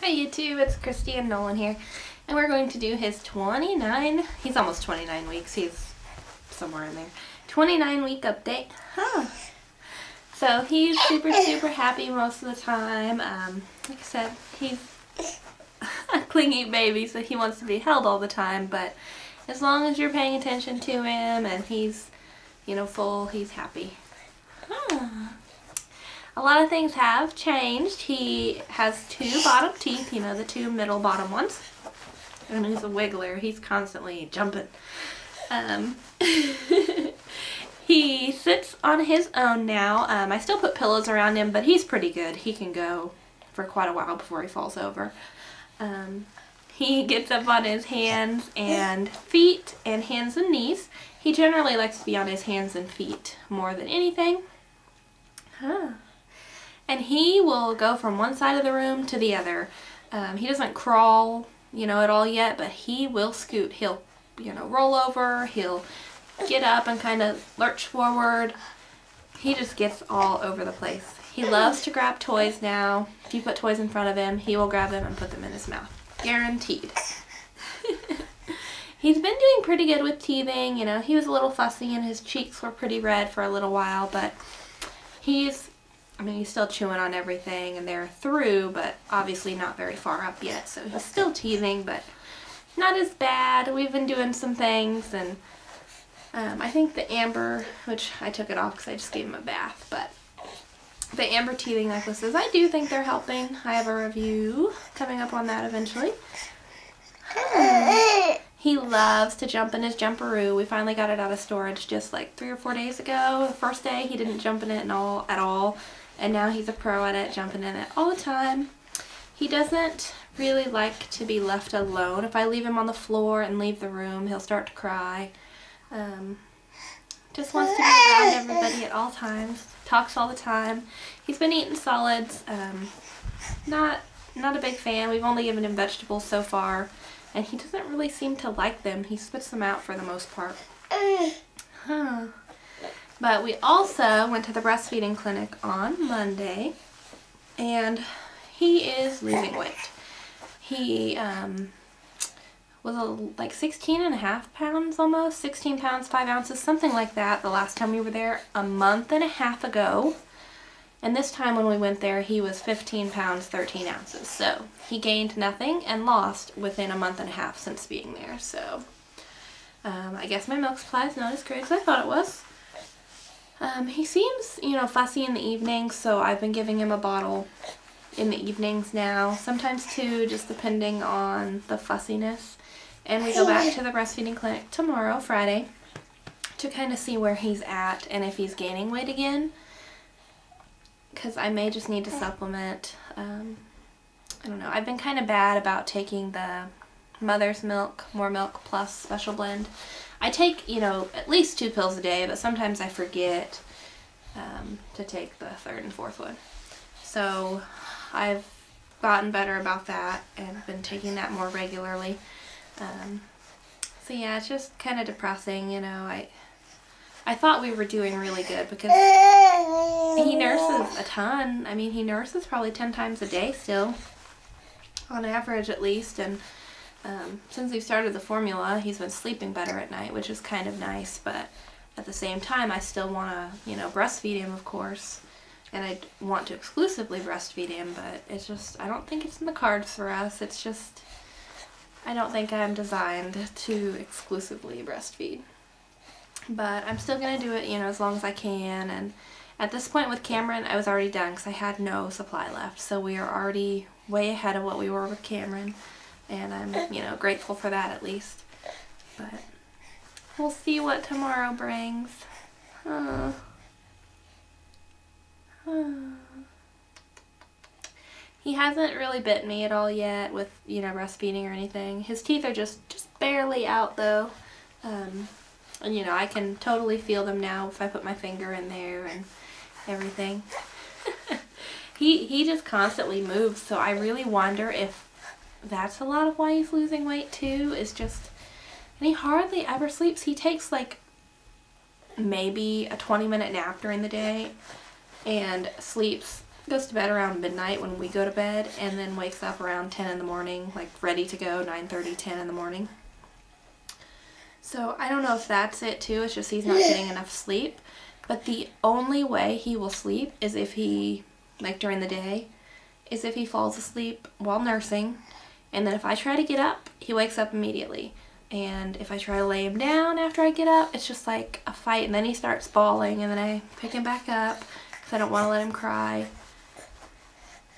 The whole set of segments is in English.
Hi YouTube, it's Christy and Nolan here, and we're going to do his he's almost 29 weeks, he's somewhere in there, 29 week update. So he's super happy most of the time. Like I said, he's a clingy baby, so he wants to be held all the time, but as long as you're paying attention to him and he's, full, he's happy. A lot of things have changed. He has two bottom teeth, the two middle bottom ones. And he's a wiggler. He's constantly jumping. He sits on his own now. I still put pillows around him, but he's pretty good. He can go for quite a while before he falls over. He gets up on his hands and feet and hands and knees. He generally likes to be on his hands and feet more than anything. And he will go from one side of the room to the other. He doesn't crawl, at all yet, but he will scoot. He'll, roll over. He'll get up and kind of lurch forward. He just gets all over the place. He loves to grab toys now. If you put toys in front of him, he will grab them and put them in his mouth. Guaranteed. He's been doing pretty good with teething. He was a little fussy and his cheeks were pretty red for a little while, but he's still chewing on everything and they're through, but obviously not very far up yet. So he's still teething, but not as bad. We've been doing some things, and I think the amber, which I took it off because I just gave him a bath, but the amber teething necklaces, I do think they're helping. I have a review coming up on that eventually. He loves to jump in his jumperoo. We finally got it out of storage just like 3 or 4 days ago. The first day he didn't jump in it at all. And now he's a pro at it, jumping in it all the time. He doesn't really like to be left alone. If I leave him on the floor and leave the room, he'll start to cry. Just wants to be around everybody at all times. Talks all the time. He's been eating solids. Not a big fan. We've only given him vegetables so far. And he doesn't really seem to like them. He spits them out for the most part. But we also went to the breastfeeding clinic on Monday, and he is losing weight. He was like 16.5 pounds almost, 16 pounds, 5 ounces, something like that the last time we were there a month and a half ago. And this time when we went there, he was 15 pounds, 13 ounces. So he gained nothing and lost within a month and a half since being there. So I guess my milk supply is not as great as I thought it was. He seems, fussy in the evenings, so I've been giving him a bottle in the evenings now. Sometimes 2, just depending on the fussiness. And we go back to the breastfeeding clinic tomorrow, Friday, to kind of see where he's at and if he's gaining weight again. Because I may just need to supplement. I don't know. I've been kind of bad about taking the mother's milk, more milk plus special blend. I take, at least 2 pills a day, but sometimes I forget to take the 3rd and 4th one. So I've gotten better about that and been taking that more regularly. So yeah, it's just kind of depressing, I thought we were doing really good because he nurses a ton. He nurses probably 10 times a day still, on average at least, and since we've started the formula, he's been sleeping better at night, which is kind of nice, but at the same time, I still want to, breastfeed him, of course, and I want to exclusively breastfeed him, but it's just, I don't think it's in the cards for us. It's just, I don't think I'm designed to exclusively breastfeed. But I'm still going to do it, as long as I can, and at this point with Cameron, I was already done because I had no supply left, so we are already way ahead of what we were with Cameron. And I'm, grateful for that at least. But we'll see what tomorrow brings. He hasn't really bit me at all yet with, breastfeeding or anything. His teeth are just barely out though. And, I can totally feel them now if I put my finger in there and everything. He just constantly moves, so I really wonder if that's a lot of why he's losing weight too, is just, and he hardly ever sleeps. He takes like maybe a 20-minute nap during the day and sleeps goes to bed around midnight when we go to bed, and then wakes up around 10 in the morning, like ready to go, 9:30, 10 in the morning. So I don't know if that's it too, it's just he's not getting enough sleep. But the only way he will sleep is if he, like during the day, is if he falls asleep while nursing. And then if I try to get up, he wakes up immediately. And if I try to lay him down after I get up, it's just like a fight. And then he starts bawling, and then I pick him back up because I don't want to let him cry.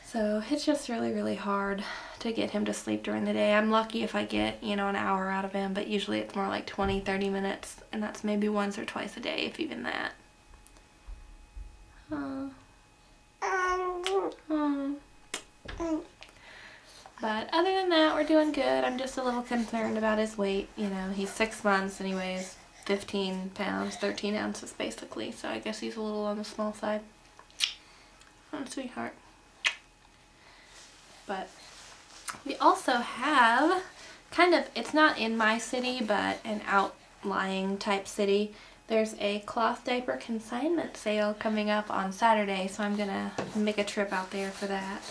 So it's just really, really hard to get him to sleep during the day. I'm lucky if I get, you know, an hour out of him, but usually it's more like 20, 30 minutes, and that's maybe once or twice a day, if even that. But other than that, we're doing good. I'm just a little concerned about his weight. You know, he's 6 months and he weighs 15 pounds, 13 ounces basically, so I guess he's a little on the small side. Oh, sweetheart. But we also have kind of, it's not in my city, but an outlying type city. There's a cloth diaper consignment sale coming up on Saturday, so I'm gonna make a trip out there for that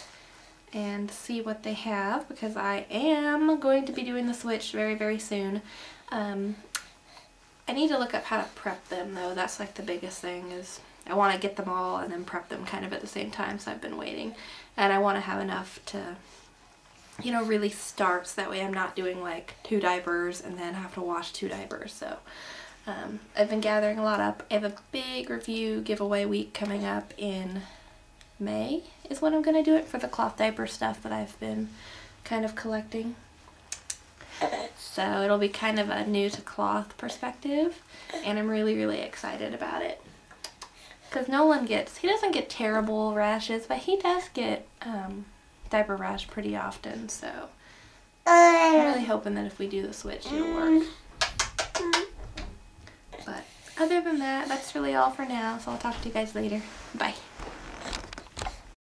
and see what they have, because I am going to be doing the switch very, very soon. I need to look up how to prep them though. That's like the biggest thing, is I want to get them all and then prep them kind of at the same time, so I've been waiting. And I want to have enough to, you know, really start, so that way I'm not doing like 2 diapers and then have to wash 2 diapers. So I've been gathering a lot up. I have a big review giveaway week coming up in May is when I'm going to do it, for the cloth diaper stuff that I've been kind of collecting. So it'll be kind of a new to cloth perspective, and I'm really, really excited about it. Because Nolan he doesn't get terrible rashes, but he does get diaper rash pretty often, so I'm really hoping that if we do the switch, it'll work. But other than that, that's really all for now, so I'll talk to you guys later. Bye.